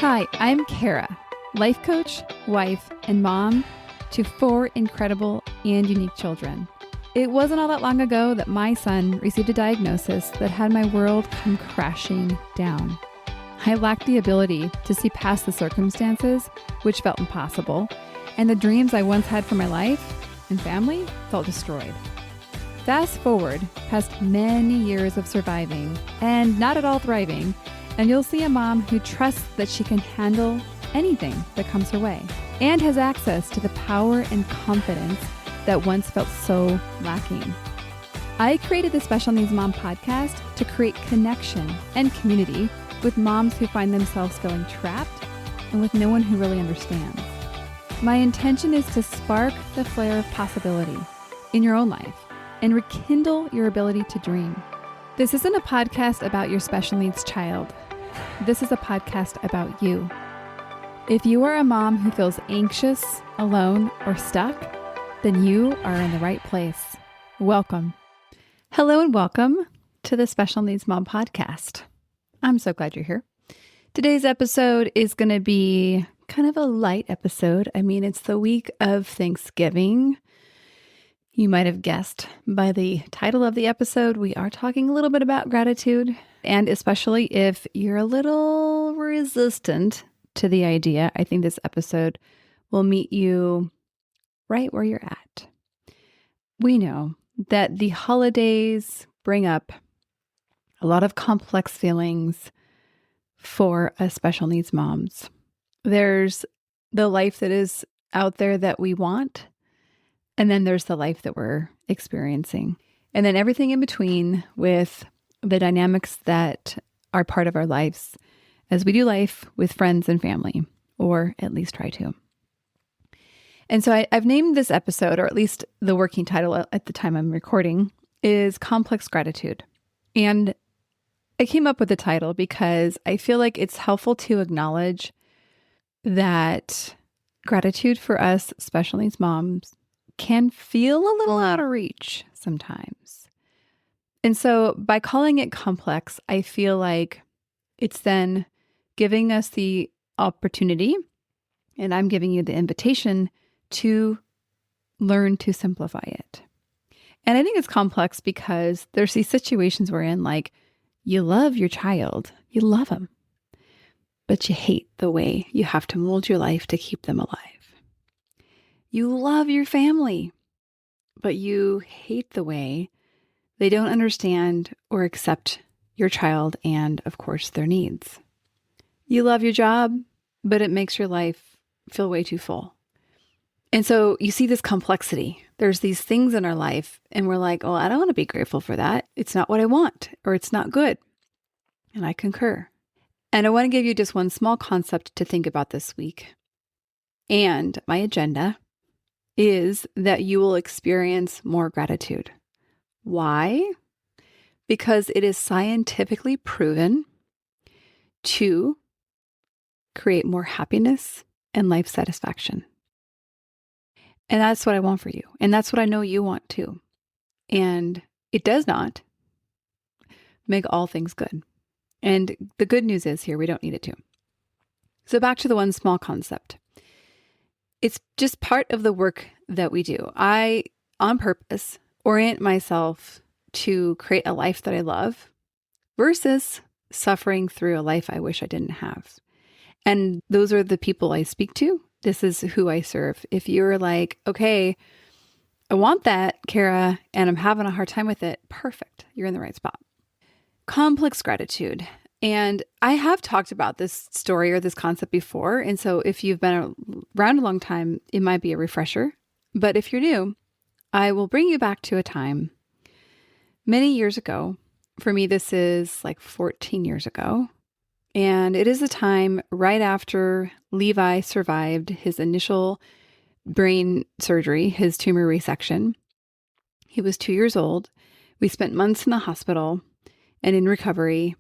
Hi, I'm Kara, life coach, wife, and mom to 4 incredible and unique children. It wasn't all that long ago that my son received a diagnosis that had my world come crashing down. I lacked the ability to see past the circumstances, which felt impossible, and the dreams I once had for my life and family felt destroyed. Fast forward past many years of surviving and not at all thriving, and you'll see a mom who trusts that she can handle anything that comes her way and has access to the power and confidence that once felt so lacking. I created the Special Needs Mom podcast to create connection and community with moms who find themselves feeling trapped and with no one who really understands. My intention is to spark the flare of possibility in your own life and rekindle your ability to dream. This isn't a podcast about your special needs child. This is a podcast about you. If you are a mom who feels anxious, alone, or stuck, then you are in the right place. Welcome. Hello and welcome to the Special Needs Mom podcast. I'm so glad you're here. Today's episode is going to be kind of a light episode. I mean, it's the week of Thanksgiving. You might have guessed by the title of the episode, we are talking a little bit about gratitude. And especially if you're a little resistant to the idea, I think this episode will meet you right where you're at. We know that the holidays bring up a lot of complex feelings for us special needs moms. There's the life that is out there that we want, and then there's the life that we're experiencing. And then everything in between with the dynamics that are part of our lives as we do life with friends and family, or at least try to. And so I've named this episode, or at least the working title at the time I'm recording, is Complex Gratitude. And I came up with the title because I feel like it's helpful to acknowledge that gratitude for us special needs moms can feel a little out of reach sometimes. And so by calling it complex, I feel like it's then giving us the opportunity, and I'm giving you the invitation to learn to simplify it. And I think it's complex because there's these situations we're in, like you love your child, you love them, but you hate the way you have to mold your life to keep them alive. You love your family, but you hate the way they don't understand or accept your child and, of course, their needs. You love your job, but it makes your life feel way too full. And so you see this complexity. There's these things in our life, and we're like, oh, I don't want to be grateful for that. It's not what I want, or it's not good. And I concur. And I want to give you just one small concept to think about this week. And my agenda is that you will experience more gratitude. Why? Because it is scientifically proven to create more happiness and life satisfaction. And that's what I want for you. And that's what I know you want too. And it does not make all things good. And the good news is here, we don't need it to. So back to the one small concept. It's just part of the work that we do. I, on purpose, orient myself to create a life that I love versus suffering through a life I wish I didn't have. And those are the people I speak to. This is who I serve. If you're like, okay, I want that, Kara, and I'm having a hard time with it, perfect. You're in the right spot. Complex gratitude. And I have talked about this story or this concept before. And so if you've been around a long time, it might be a refresher. But if you're new, I will bring you back to a time many years ago. For me, this is like 14 years ago. And it is a time right after Levi survived his initial brain surgery, his tumor resection. He was 2 years old. We spent months in the hospital and in recovery.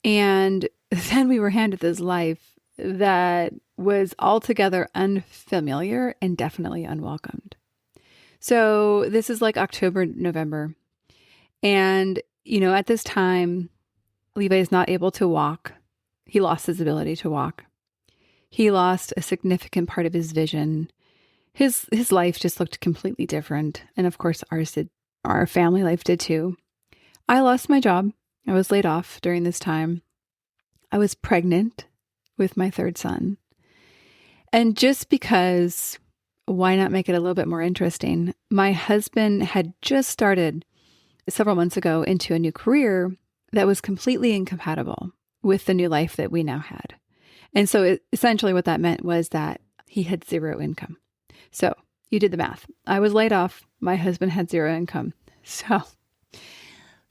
And then we were handed this life that was altogether unfamiliar and definitely unwelcomed. So this is like October, November. And, at this time, Levi is not able to walk. He lost his ability to walk. He lost a significant part of his vision. His life just looked completely different. And of course, ours did. Our family life did too. I lost my job. I was laid off during this time. I was pregnant with my third son. And just because, why not make it a little bit more interesting? My husband had just started several months ago into a new career that was completely incompatible with the new life that we now had. And so essentially what that meant was that he had zero income. So you did the math. I was laid off. My husband had zero income. So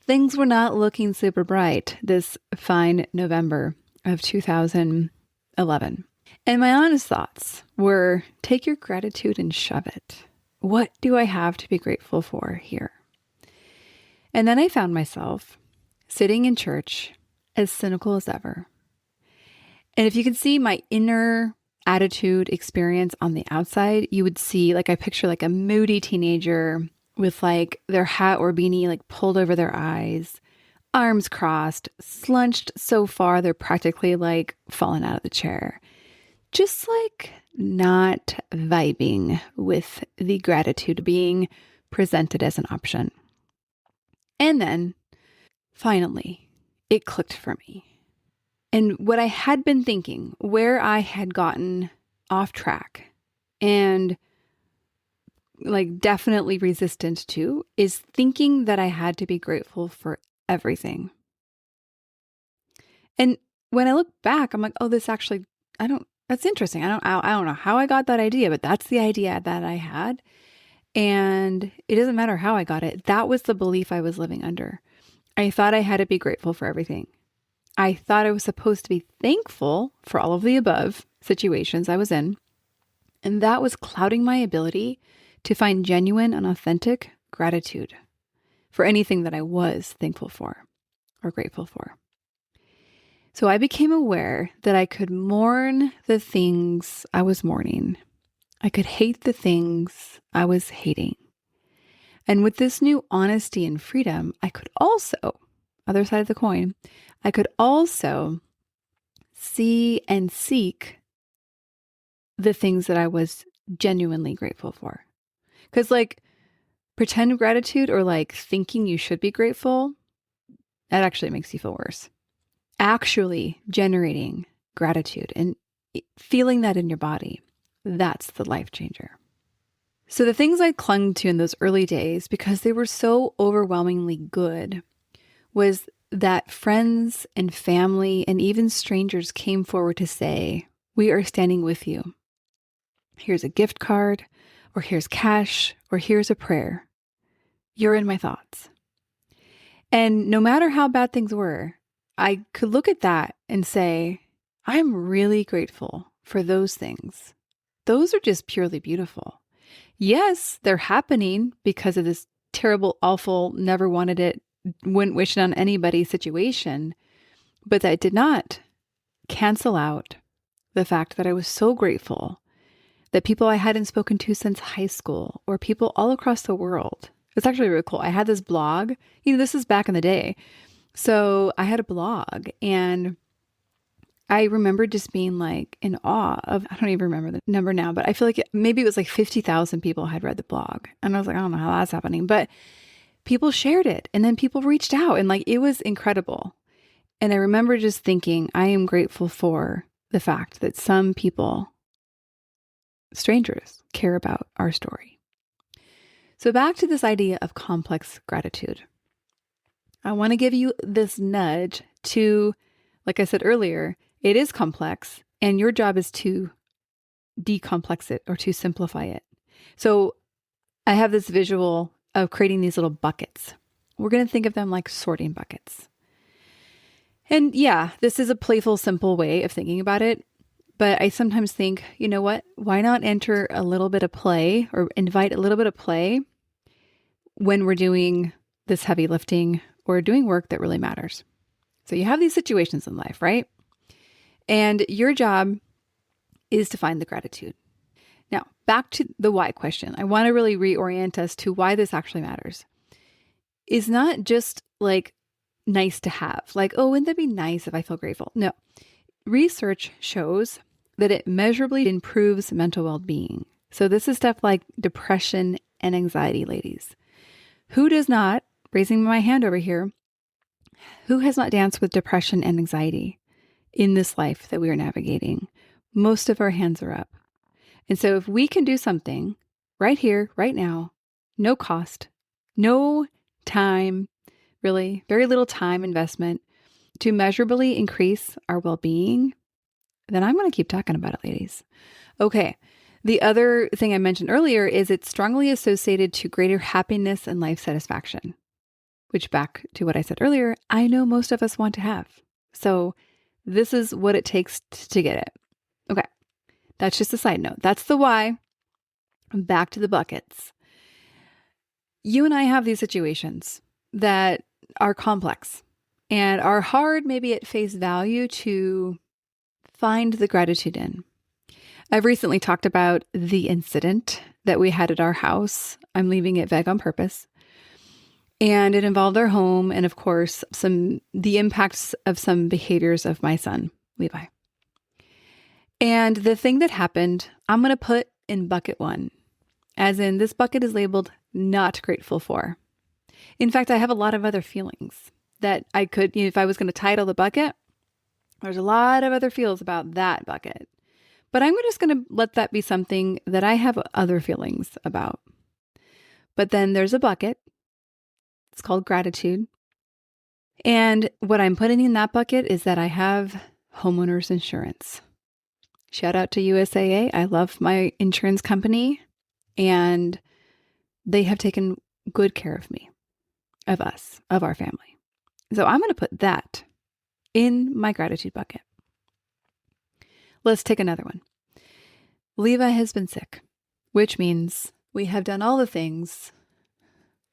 things were not looking super bright this fine November of 2011. And my honest thoughts were, take your gratitude and shove it. What do I have to be grateful for here? And then I found myself sitting in church as cynical as ever. And if you could see my inner attitude experience on the outside, you would see, like, I picture like a moody teenager with like their hat or beanie like pulled over their eyes, arms crossed, slunched so far they're practically like fallen out of the chair. Just like not vibing with the gratitude being presented as an option. And then finally, it clicked for me. And what I had been thinking, where I had gotten off track and like definitely resistant to, is thinking that I had to be grateful for everything. And when I look back, I'm like, oh, this actually, that's interesting. I don't know how I got that idea, but that's the idea that I had. And it doesn't matter how I got it. That was the belief I was living under. I thought I had to be grateful for everything. I thought I was supposed to be thankful for all of the above situations I was in. And that was clouding my ability to find genuine and authentic gratitude for anything that I was thankful for or grateful for. So I became aware that I could mourn the things I was mourning. I could hate the things I was hating. And with this new honesty and freedom, I could also, other side of the coin, I could also see and seek the things that I was genuinely grateful for. Because like pretend gratitude or like thinking you should be grateful, that actually makes you feel worse. Actually generating gratitude and feeling that in your body, that's the life changer. So the things I clung to in those early days, because they were so overwhelmingly good, was that friends and family and even strangers came forward to say, we are standing with you. Here's a gift card, or here's cash, or here's a prayer. You're in my thoughts. And no matter how bad things were, I could look at that and say, I'm really grateful for those things. Those are just purely beautiful. Yes, they're happening because of this terrible, awful, never wanted it, wouldn't wish it on anybody situation, but that did not cancel out the fact that I was so grateful that people I hadn't spoken to since high school or people all across the world. It's actually really cool. I had this blog, this is back in the day. So I had a blog and I remember just being like in awe of, I don't even remember the number now, but I feel like maybe it was like 50,000 people had read the blog. And I was like, I don't know how that's happening, but people shared it and then people reached out and like, it was incredible. And I remember just thinking, I am grateful for the fact that some people, strangers, care about our story. So back to this idea of complex gratitude. I want to give you this nudge to, like I said earlier, it is complex and your job is to decomplex it or to simplify it. So I have this visual of creating these little buckets. We're going to think of them like sorting buckets. And yeah, this is a playful, simple way of thinking about it. But I sometimes think, you know what? Why not enter a little bit of play or invite a little bit of play when we're doing this heavy lifting or doing work that really matters? So you have these situations in life, right? And your job is to find the gratitude. Now, back to the why question. I want to really reorient us to why this actually matters. It's not just like nice to have, like, oh, wouldn't that be nice if I feel grateful? No. Research shows that it measurably improves mental well-being. So this is stuff like depression and anxiety, ladies. Who does not, raising my hand over here, who has not danced with depression and anxiety in this life that we are navigating? Most of our hands are up. And so if we can do something right here, right now, no cost, no time, really very little time investment to measurably increase our well-being, then I'm going to keep talking about it, ladies. Okay. The other thing I mentioned earlier is it's strongly associated to greater happiness and life satisfaction, which back to what I said earlier, I know most of us want to have. So this is what it takes to get it. Okay. That's just a side note. That's the why. Back to the buckets. You and I have these situations that are complex and are hard, maybe at face value, to find the gratitude in. I've recently talked about the incident that we had at our house. I'm leaving it vague on purpose. And it involved our home and, of course, the impacts of some behaviors of my son, Levi. And the thing that happened, I'm going to put in bucket one, as in this bucket is labeled not grateful for. In fact, I have a lot of other feelings that I could, if I was going to title the bucket, there's a lot of other feels about that bucket. But I'm just going to let that be something that I have other feelings about. But then there's a bucket. It's called gratitude. And what I'm putting in that bucket is that I have homeowners insurance. Shout out to USAA. I love my insurance company, and they have taken good care of me, of us, of our family. So I'm going to put that in my gratitude bucket. Let's take another one. Levi has been sick, which means we have done all the things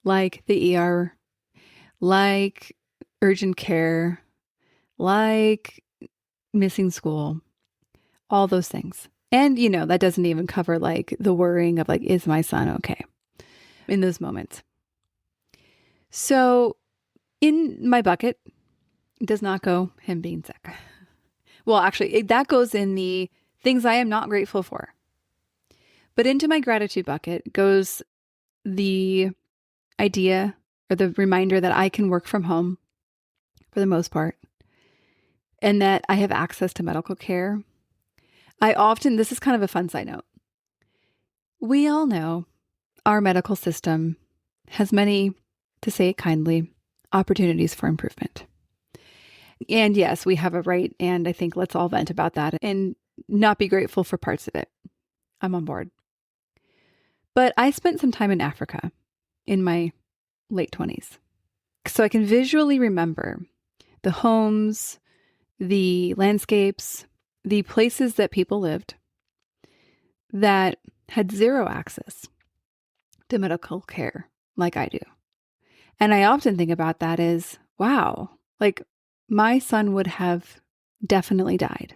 like the ER, like urgent care, like missing school, all those things. And, that doesn't even cover like the worrying of like, is my son okay in those moments? So in my bucket does not go him being sick. Well, actually, that goes in the things I am not grateful for. But into my gratitude bucket goes the idea or the reminder that I can work from home for the most part, and that I have access to medical care. This is kind of a fun side note. We all know our medical system has many, to say it kindly, opportunities for improvement. And yes, we have a right, and I think let's all vent about that and not be grateful for parts of it. I'm on board. But I spent some time in Africa in my late 20s. So I can visually remember the homes, the landscapes, the places that people lived that had zero access to medical care like I do. And I often think about that as, wow, like my son would have definitely died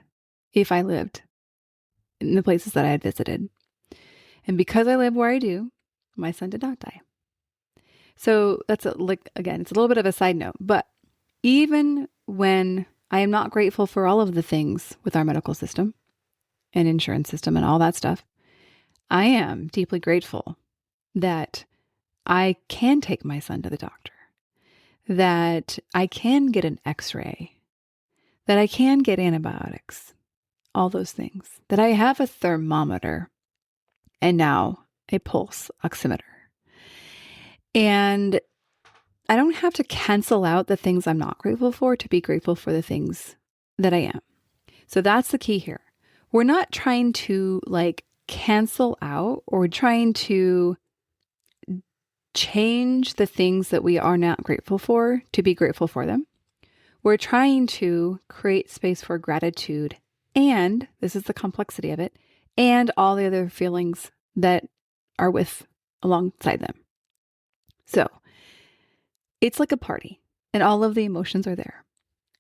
if I lived in the places that I had visited. And because I live where I do, my son did not die. So that's again, it's a little bit of a side note, but even when I am not grateful for all of the things with our medical system and insurance system and all that stuff, I am deeply grateful that I can take my son to the doctor, that I can get an x-ray, that I can get antibiotics, all those things, that I have a thermometer and now a pulse oximeter. And I don't have to cancel out the things I'm not grateful for to be grateful for the things that I am. So that's the key here. We're not trying to cancel out or trying to change the things that we are not grateful for to be grateful for them. We're trying to create space for gratitude, and this is the complexity of it, and all the other feelings that are alongside them. So it's like a party, and all of the emotions are there.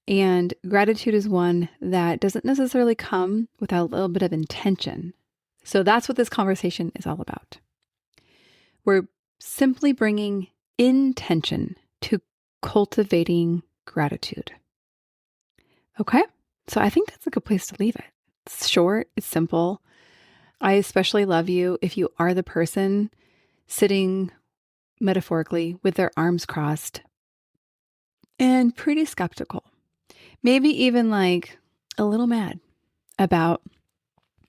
And gratitude is one that doesn't necessarily come without a little bit of intention. So that's what this conversation is all about. We're simply bringing intention to cultivating gratitude. Okay? So I think that's a good place to leave it. It's short, it's simple. I especially love you if you are the person sitting metaphorically with their arms crossed and pretty skeptical. Maybe even like a little mad about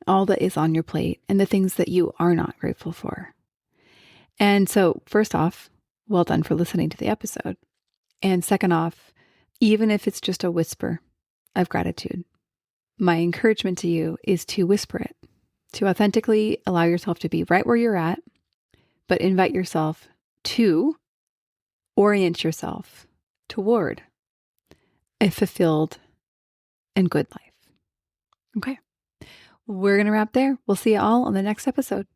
all that is on your plate and the things that you are not grateful for. And so, first off, well done for listening to the episode. And second off, even if it's just a whisper of gratitude, my encouragement to you is to whisper it, to authentically allow yourself to be right where you're at, but invite yourself to orient yourself toward a fulfilled and good life. Okay. We're going to wrap there. We'll see you all on the next episode.